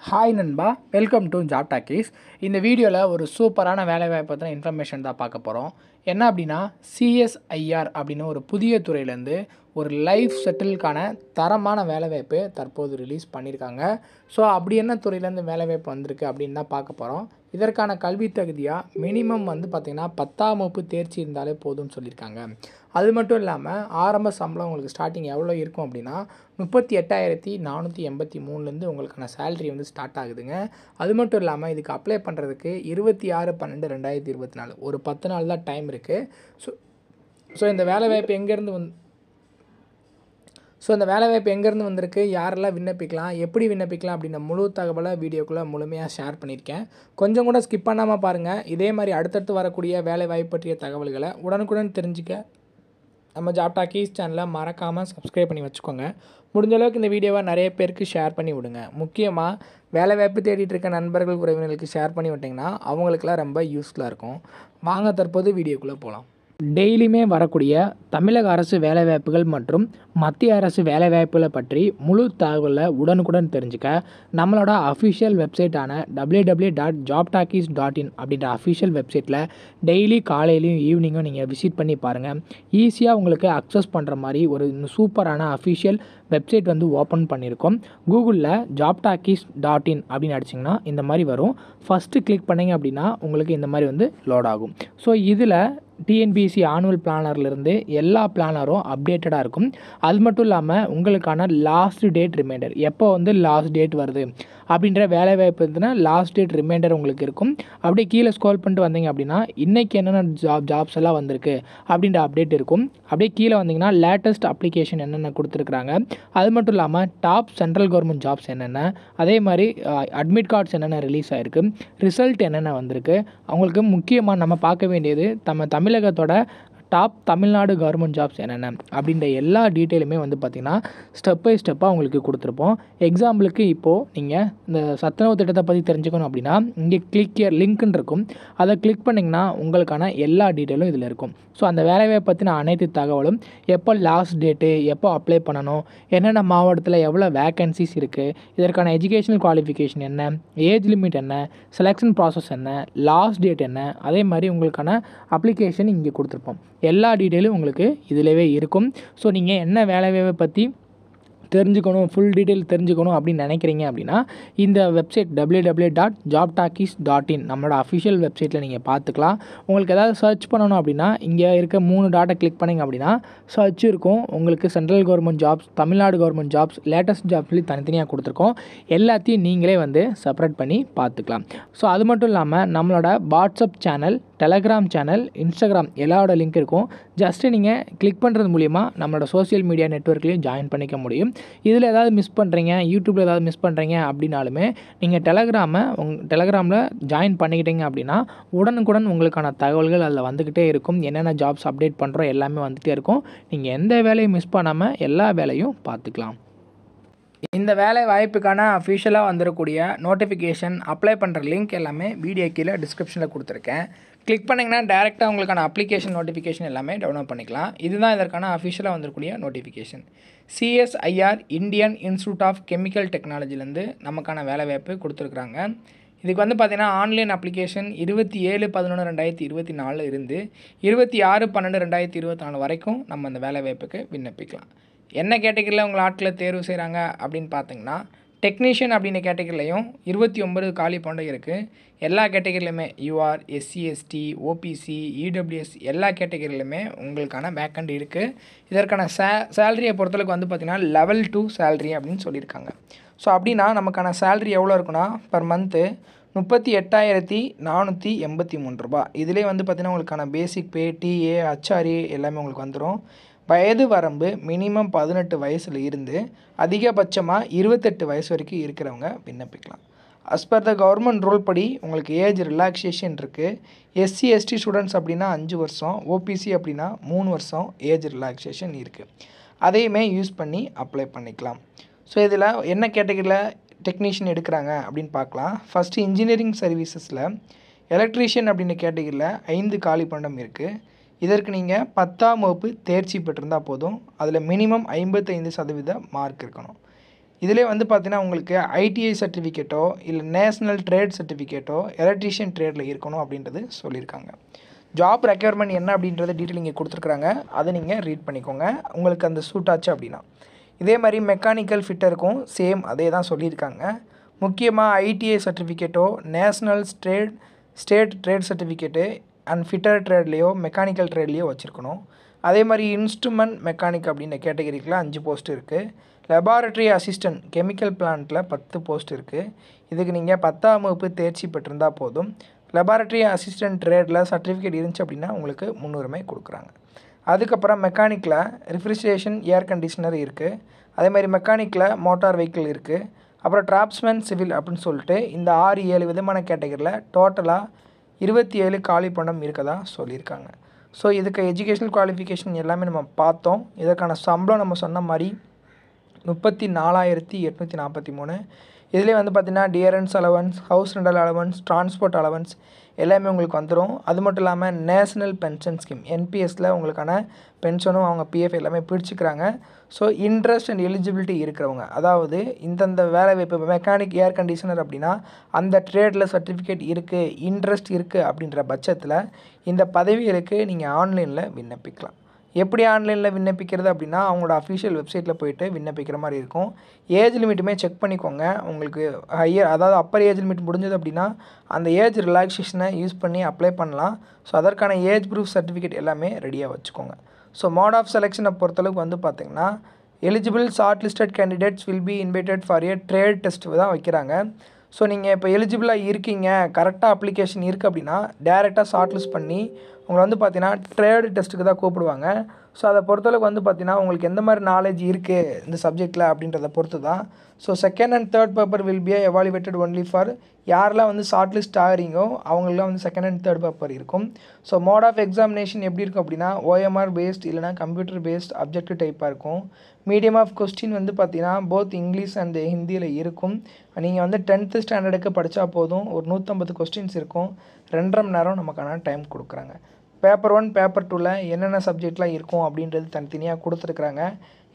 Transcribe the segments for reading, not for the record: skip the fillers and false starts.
Hi நண்பா, welcome to job talkies. இந்த வீடியோவில் ஒரு சூப்பரான வேலைவாய்ப்பு பற்றின இன்ஃபர்மேஷன் தான் பார்க்க போகிறோம். என்ன அப்படின்னா, சிஎஸ்ஐஆர் அப்படின்னு ஒரு புதிய துறையிலேருந்து ஒரு லைஃப் செட்டிலுக்கான தரமான வேலைவாய்ப்பு தற்போது ரிலீஸ் பண்ணியிருக்காங்க. ஸோ அப்படி என்ன துறையிலேருந்து வேலைவாய்ப்பு வந்திருக்கு அப்படின்னு தான் பார்க்க போகிறோம். இதற்கான கல்வி தகுதியாக மினிமம் பார்த்திங்கன்னா 10ஆம் வகுப்பு தேர்ச்சி இருந்தாலே போதும்னு சொல்லியிருக்காங்க. அது மட்டும் இல்லாமல் ஆரம்ப சம்பளம் உங்களுக்கு ஸ்டார்டிங் எவ்வளோ இருக்கும் அப்படின்னா 38,483லேருந்து உங்களுக்கான சேலரி ஸ்டார்ட் ஆகுதுங்க. அது மட்டும் இல்லாமல் இதுக்கு அப்ளை பண்ணுறதுக்கு 26/12/2024 ஒரு 10 நாள் தான் டைம் இருக்குது. ஸோ இந்த வேலைவாய்ப்பு எங்கேருந்து வந்திருக்கு, யாரெல்லாம் விண்ணப்பிக்கலாம், எப்படி விண்ணப்பிக்கலாம் அப்படின்ற முழு தகவலை வீடியோக்குள்ளே முழுமையாக ஷேர் பண்ணியிருக்கேன். கொஞ்சம் கூட ஸ்கிப் பண்ணாமல் பாருங்கள். இதே மாதிரி அடுத்தடுத்து வரக்கூடிய வேலைவாய்ப்பு பற்றிய தகவல்களை உடனுக்குடன் தெரிஞ்சுக்க நம்ம ஜாப் டாக்கீஸ் சேனலை மறக்காமல் சப்ஸ்கிரைப் பண்ணி வச்சுக்கோங்க. முடிஞ்ச அளவுக்கு இந்த வீடியோவை நிறைய பேருக்கு ஷேர் பண்ணி விடுங்க. முக்கியமாக வேலைவாய்ப்பு தேடிட்டு இருக்க நண்பர்கள் உறவினர்களுக்கு ஷேர் பண்ணி விட்டிங்கன்னா அவங்களுக்குலாம் ரொம்ப யூஸ்ஃபுல்லாக இருக்கும். வாங்க தற்போது வீடியோக்குள்ளே போகலாம். டெய்லியுமே வரக்கூடிய தமிழக அரசு வேலைவாய்ப்புகள் மற்றும் மத்திய அரசு வேலைவாய்ப்புகளை பற்றி முழு தகவலை உடனுக்குடன் தெரிஞ்சுக்க நம்மளோட அஃபிஷியல் வெப்சைட்டான www.jobtalkies.in அப்படின்ற அஃபிஷியல் வெப்சைட்டில் டெய்லி காலையிலையும் ஈவினிங்கும் நீங்கள் விசிட் பண்ணி பாருங்கள். ஈஸியாக உங்களுக்கு அக்சஸ் பண்ணுற மாதிரி ஒரு சூப்பரான அஃபிஷியல் வெப்சைட் ஓப்பன் பண்ணியிருக்கோம். கூகுளில் jobtalkies.in அப்படின்னு அடிச்சிங்கன்னா இந்த மாதிரி வரும். ஃபஸ்ட்டு கிளிக் பண்ணிங்க அப்படின்னா உங்களுக்கு இந்த மாதிரி லோட் ஆகும். ஸோ இதில் டிஎன்பிஎஸ்சி ஆனுவல் பிளானர்லேருந்து எல்லா பிளானரும் அப்டேட்டடாக இருக்கும். அது மட்டும் இல்லாமல் உங்களுக்கான லாஸ்ட் டேட் ரிமைண்டர் எப்போ லாஸ்ட் டேட் வருது அப்படின்ற வேலைவாய்ப்பு லாஸ்ட் டேட் ரிமைண்டர் உங்களுக்கு இருக்கும். அப்படியே கீழே ஸ்க்ரோல் பண்ணிட்டு வந்தீங்க அப்படின்னா இன்றைக்கி என்னென்ன ஜாப்ஸ் எல்லாம் வந்திருக்கு அப்படின்ற அப்டேட் இருக்கும். அப்படியே கீழே வந்தீங்கன்னா லேட்டஸ்ட் அப்ளிகேஷன் என்னென்ன கொடுத்துருக்குறாங்க, அது மட்டும் இல்லாமல் டாப் சென்ட்ரல் கவர்மெண்ட் ஜாப்ஸ் என்னென்ன, அதே மாதிரி அட்மிட் கார்ட்ஸ் என்னென்ன ரிலீஸ் ஆகிருக்கு, ரிசல்ட் என்னென்ன வந்திருக்கு. அவங்களுக்கு முக்கியமாக நம்ம பார்க்க வேண்டியது தமிழகத்தோட டாப் தமிழ்நாடு கவர்மெண்ட் ஜாப்ஸ் என்னென்ன அப்படின்ற எல்லா டீட்டெயிலுமே பார்த்திங்கன்னா ஸ்டெப் பை ஸ்டெப்பாக உங்களுக்கு கொடுத்துருப்போம். எக்ஸாம்பிளுக்கு இப்போது நீங்கள் இந்த சத்துணவு திட்டத்தை பற்றி தெரிஞ்சுக்கணும் அப்படின்னா இங்கே கிளிக் லிங்க்னு இருக்கும். அதை கிளிக் பண்ணிங்கன்னா உங்களுக்கான எல்லா டீட்டெயிலும் இதில் இருக்கும். ஸோ அந்த வேலைவாய்ப்பை பற்றின அனைத்து தகவலும், எப்போ லாஸ்ட் டேட்டு, எப்போ அப்ளை பண்ணணும், என்னென்ன மாவட்டத்தில் எவ்வளோ வேக்கன்சிஸ் இருக்குது, இதற்கான எஜுகேஷனல் குவாலிஃபிகேஷன் என்ன, ஏஜ் லிமிட் என்ன, செலெக்ஷன் ப்ராசஸ் என்ன, லாஸ்ட் டேட் என்ன, அதே மாதிரி உங்களுக்கான அப்ளிகேஷன் இங்கே கொடுத்துருப்போம். எல்லா டீட்டெயிலும் உங்களுக்கு இதிலவே இருக்கும். ஸோ நீங்கள் என்ன வேலைவாய்ப்பை பற்றி தெரிஞ்சுக்கணும், ஃபுல் டீட்டெயில் தெரிஞ்சுக்கணும் அப்படின்னு நினைக்கிறீங்க அப்படின்னா இந்த வெப்சைட் www.jobtalkies.in நம்மளோட அஃபிஷியல் வெப்சைட்டில் நீங்கள் பார்த்துக்கலாம். உங்களுக்கு ஏதாவது சர்ச் பண்ணணும் அப்படின்னா இங்கே இருக்க 3 டாட்டை கிளிக் பண்ணிங்க அப்படின்னா சர்ச் இருக்கும். உங்களுக்கு central government jobs, Tamil Nadu government jobs, latest jobs சொல்லி தனித்தனியாக கொடுத்துருக்கோம். எல்லாத்தையும் நீங்களே செப்பரேட் பண்ணி பார்த்துக்கலாம். ஸோ அது மட்டும் இல்லாமல் நம்மளோட WhatsApp channel, Telegram channel, Instagram எல்லாரோட லிங்க் இருக்கும். ஜஸ்ட்டு நீங்கள் கிளிக் பண்ணுறது மூலிமா நம்மளோட சோஷியல் மீடியா நெட்வொர்க்லேயும் ஜாயின் பண்ணிக்க முடியும். இதில் ஏதாவது மிஸ் பண்ணுறீங்க, யூடியூப்பில் ஏதாவது மிஸ் பண்ணுறீங்க அப்படின்னாலுமே நீங்கள் டெலகிராமில் ஜாயின் பண்ணிக்கிட்டீங்க அப்படின்னா உடனுக்குடன் உங்களுக்கான தகவல்கள் அதில் வந்துக்கிட்டே இருக்கும். என்னென்ன ஜாப்ஸ் அப்டேட் பண்ணுறோம் எல்லாமே வந்துகிட்டே இருக்கும். நீங்கள் எந்த வேலையும் மிஸ் பண்ணாமல் எல்லா வேலையும் பார்த்துக்கலாம். இந்த வேலை வாய்ப்புக்கான அஃபிஷியலாக வந்துடக்கூடிய நோட்டிஃபிகேஷன், அப்ளை பண்ணுற லிங்க் எல்லாமே வீடியோ கீழே டிஸ்கிரிப்ஷனில் கொடுத்துருக்கேன். கிளிக் பண்ணிங்கன்னா டேரெக்டாக உங்களுக்கான அப்ளிகேஷன் நோட்டிஃபிகேஷன் எல்லாமே டவுன்லோட் பண்ணிக்கலாம். இதுதான் இதற்கான அஃபிஷியலாக வந்துருக்கூடிய notification. CSIR Indian Institute of Chemical டெக்னாலஜிலேருந்து நமக்கான வேலைவாய்ப்பு கொடுத்துருக்குறாங்க. இதுக்கு பார்த்திங்கன்னா ஆன்லைன் அப்ளிகேஷன் 27/11/2024 இருந்து 26/12/2024 வரைக்கும் நம்ம அந்த வேலைவாய்ப்புக்கு விண்ணப்பிக்கலாம். என்ன கேட்டகரியில் உங்கள் ஆட்களை தேர்வு செய்கிறாங்க அப்படின்னு பார்த்தீங்கன்னா டெக்னீஷியன் அப்படின்ற கேட்டகரிலையும் 29 காலி போன்ற இருக்குது. எல்லா கேட்டகரியிலுமே UR, SC, ST, OBC, EWS எல்லா கேட்டகரியிலுமே உங்களுக்கான வேக்கண்ட் இருக்குது. இதற்கான சேலரியை பொறுத்தளவுக்கு பார்த்திங்கன்னா லெவல் 2 சேலரி அப்படின்னு சொல்லியிருக்காங்க. ஸோ அப்படின்னா நமக்கான சேலரி எவ்வளோ இருக்குன்னா பர் மந்த்து 38,483 ரூபா. இதிலே பார்த்திங்கன்னா உங்களுக்கான பேசிக் பே, டிஏ, ஹச்ஆர்ஏ எல்லாமே உங்களுக்கு வந்துடும். வயது வரம்பு மினிமம் 18 வயசில் இருந்து அதிகபட்சமாக 28 வயசு வரைக்கும் இருக்கிறவங்க விண்ணப்பிக்கலாம். As per the government rule படி உங்களுக்கு ஏஜ் ரிலாக்ஸேஷன் இருக்குது. எஸ்சி, எஸ்டி ஸ்டூடெண்ட்ஸ் அப்படின்னா 5 வருஷம், ஓபிசி அப்படின்னா 3 வருஷம் ஏஜ் ரிலாக்ஸேஷன் இருக்குது. அதையுமே யூஸ் பண்ணி அப்ளை பண்ணிக்கலாம். ஸோ இதில் என்ன கேட்டகரியில் டெக்னீஷியன் எடுக்கிறாங்க அப்படின்னு பார்க்கலாம். ஃபஸ்ட்டு இன்ஜினியரிங் சர்வீசஸில் எலக்ட்ரீஷியன் அப்படின்ற கேட்டகரியில் 5 காலி பண்டம் இருக்குது. இதற்கு நீங்கள் 10ஆம் வகுப்பு தேர்ச்சி பெற்றிருந்தால் போதும். அதில் மினிமம் 55% மார்க் இருக்கணும். இதிலே வந்து பார்த்தீங்கன்னா உங்களுக்கு ஐடிஐ சர்டிஃபிகேட்டோ இல்லை நேஷ்னல் ட்ரேட் சர்டிஃபிகேட்டோ எலக்ட்ரீஷியன் ட்ரேடில் இருக்கணும் அப்படின்றது சொல்லியிருக்காங்க. ஜாப் ரெக்யர்மெண்ட் என்ன அப்படின்றத டீட்டெயில் இங்கே கொடுத்துருக்குறாங்க. அதை நீங்கள் ரீட் பண்ணிக்கோங்க உங்களுக்கு அந்த சூட் ஆச்சு அப்படின்னா. இதே மாதிரி மெக்கானிக்கல் ஃபிட்டருக்கும் சேம் அதே தான் சொல்லியிருக்காங்க. முக்கியமாக ஐடிஐ சர்டிஃபிகேட்டோ national state trade certificate and fitter ட்ரேட்லேயோ மெக்கானிக்கல் ட்ரேட்லேயோ வச்சுருக்கணும். அதே மாதிரி இன்ஸ்ட்ருமெண்ட் மெக்கானிக் அப்படின்ற கேட்டகரிக்கில் 5 போஸ்ட் இருக்குது. லெபார்ட்ரி அசிஸ்டன்ட் கெமிக்கல் பிளான்ட்டில் 10 போஸ்ட் இருக்குது. இதுக்கு நீங்கள் 10ஆம் வகுப்பு தேர்ச்சி பெற்றிருந்தால் போதும். லெபார்ட்ரி அசிஸ்டன்ட் ட்ரேடில் சர்டிஃபிகேட் இருந்துச்சு அப்படின்னா உங்களுக்கு முன்னுரிமை கொடுக்குறாங்க. அதுக்கப்புறம் மெக்கானிக்கில் ரெஃப்ரிஜரேஷன் ஏர் கண்டிஷனர் இருக்குது. அதே மாதிரி மெக்கானிக்கில் மோட்டார் வெஹிக்கிள் இருக்குது. அப்புறம் டிராப்ஸ்மேன் சிவில் அப்படின்னு சொல்லிட்டு இந்த 6-7 விதமான கேட்டகரியில் டோட்டலாக 27 காலி பணம் இருக்கதா சொல்லியிருக்காங்க. ஸோ இதுக்கு எஜுகேஷனல் குவாலிஃபிகேஷன் எல்லாமே நம்ம பார்த்தோம். இதற்கான சம்பளம் நம்ம சொன்ன மாதிரி 34,843. இதிலே வந்து பார்த்திங்கன்னா dearness allowance, house rental allowance, transport allowance எல்லாமே உங்களுக்கு வந்துடும். அது மட்டும் இல்லாமல் நேஷ்னல் பென்ஷன் ஸ்கீம் என்பிஎஸ்சில் உங்களுக்கான பென்ஷனும் அவங்க பிஎஃப் எல்லாமே பிடிச்சிக்கிறாங்க. ஸோ இன்ட்ரெஸ்ட் அண்ட் எலிஜிபிலிட்டி இருக்கிறவங்க, அதாவது இந்தந்த வேலை வாய்ப்பு மெக்கானிக் ஏர் கண்டிஷனர் அப்படின்னா அந்த ட்ரேடில் சர்டிஃபிகேட் இருக்குது, இன்ட்ரெஸ்ட் இருக்குது அப்படின்ற பட்சத்தில் இந்த பதவிகளுக்கு நீங்கள் ஆன்லைனில் விண்ணப்பிக்கலாம். எப்படி ஆன்லைனில் விண்ணப்பிக்கிறது அப்படின்னா அவங்களோட அஃபிஷியல் வெப்சைட்டில் போய்ட்டு விண்ணப்பிக்கிற மாதிரி இருக்கும். ஏஜ் லிமிட்டுமே செக் பண்ணிக்கோங்க. உங்களுக்கு ஹையர் அதாவது அப்பர் ஏஜ் லிமிட் முடிஞ்சது அப்படின்னா அந்த ஏஜ் ரிலாக்ஸேஷனை யூஸ் பண்ணி அப்ளை பண்ணலாம். ஸோ அதற்கான ஏஜ் ப்ரூஃப் சர்டிஃபிகேட் எல்லாமே ரெடியாக வச்சுக்கோங்க. ஸோ மோட் ஆஃப் செலெக்ஷனை பொறுத்தளவுக்கு வந்து பார்த்திங்கன்னா eligible short listed candidates will be invited for A trade test தான் வைக்கிறாங்க. ஸோ நீங்கள் இப்போ எலிஜிபிளாக இருக்கீங்க, கரெக்டாக அப்ளிகேஷன் இருக்குது அப்படின்னா டேரெக்டாக ஷார்ட் லிஸ்ட் பண்ணி உங்களை வந்து பார்த்தீங்கன்னா ட்ரேட் டெஸ்ட்டுக்கு தான் கூப்பிடுவாங்க. ஸோ அதை பொறுத்தளவுக்கு வந்து பார்த்தீங்கன்னா உங்களுக்கு எந்த மாதிரி நாலேஜ் இருக்குது இந்த சப்ஜெக்டில் அப்படின்றத பொறுத்து தான். So second and third paper will be evaluated only for யாரெல்லாம் வந்து ஷார்ட் லிஸ்ட் ஆகிறீங்களோ அவங்களாம் வந்து செகண்ட் அண்ட் தேர்ட் பேப்பர் இருக்கும். ஸோ மோட் ஆஃப் எக்ஸாமினேஷன் எப்படி இருக்கும் அப்படின்னா OMR பேஸ்ட் இல்லைனா கம்ப்யூட்டர் பேஸ்ட் அப்ஜெக்டிவ் டைப்பாக இருக்கும். மீடியம் ஆஃப் கொஸ்டின் வந்து பார்த்தீங்கன்னா போத் இங்கிலீஷ் அண்ட் ஹிந்தியில் இருக்கும். நீங்கள் வந்து 10th ஸ்டாண்டர்டுக்கு படித்தா போதும். ஒரு 150 கொஸ்டின்ஸ் இருக்கும். 2.5 மணி நேரம் நமக்கான டைம் கொடுக்குறாங்க. பேப்பர் 1 பேப்பர் 2ல் என்னென்ன சப்ஜெக்ட்லாம் இருக்கும் அப்படின்றது தனித்தனியாக கொடுத்துருக்குறாங்க.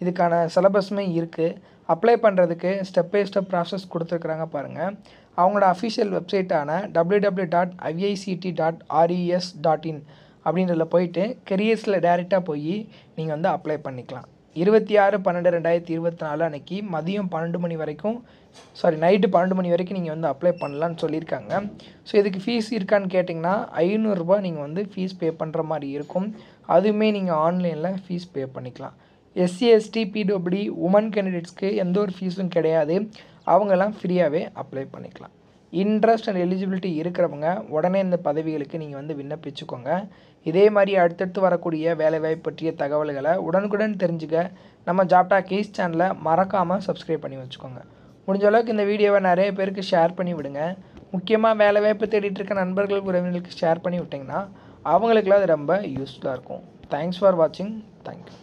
இதுக்கான சிலபஸுமே இருக்குது. அப்ளை பண்ணுறதுக்கு ஸ்டெப் பை ஸ்டெப் ப்ராசஸ் கொடுத்துருக்குறாங்க பாருங்கள். அவங்களோட அஃபிஷியல் வெப்சைட்டான www.iict.res.in அப்படின்றதுல போயிட்டு கெரியர்ஸில் டேரெக்டாக போய் நீங்கள் வந்து அப்ளை பண்ணிக்கலாம். 26/12/2024 அன்றைக்கி மதியம் 12 மணி வரைக்கும் நைட்டு 12 மணி வரைக்கும் நீங்கள் வந்து அப்ளை பண்ணலான்னு சொல்லியிருக்காங்க. ஸோ இதுக்கு ஃபீஸ் இருக்கான்னு கேட்டிங்கன்னா ₹500 நீங்கள் வந்து ஃபீஸ் பே பண்ணுற மாதிரி இருக்கும். அதுவுமே நீங்கள் ஆன்லைனில் ஃபீஸ் பே பண்ணிக்கலாம். SC ST PWD உமன் கேண்டிடேட்ஸ்க்கு எந்த ஒரு ஃபீஸும் கிடையாது. அவங்கெல்லாம் ஃப்ரீயாகவே அப்ளை பண்ணிக்கலாம். இன்ட்ரெஸ்ட் அண்ட் எலிஜிபிலிட்டி இருக்கிறவங்க உடனே இந்த பதவிகளுக்கு நீங்கள் வந்து விண்ணப்பிச்சுக்கோங்க. இதே மாதிரி அடுத்தடுத்து வரக்கூடிய வேலைவாய்ப்பு பற்றிய தகவல்களை உடனுக்குடன் தெரிஞ்சுக்க நம்ம ஜாப்டாக்கீஸ் சேனலை மறக்காமல் சப்ஸ்கிரைப் பண்ணி வச்சுக்கோங்க. முடிஞ்ச அளவுக்கு இந்த வீடியோவை நிறைய பேருக்கு ஷேர் பண்ணி விடுங்க. முக்கியமாக வேலைவாய்ப்பு தேடிட்டு இருக்க நண்பர்கள் உறவினர்களுக்கு ஷேர் பண்ணி விட்டிங்கன்னா அவங்களுக்குலாம் அது ரொம்ப யூஸ்ஃபுல்லாக இருக்கும். தேங்க்ஸ் ஃபார் வாட்சிங். தேங்க்யூ.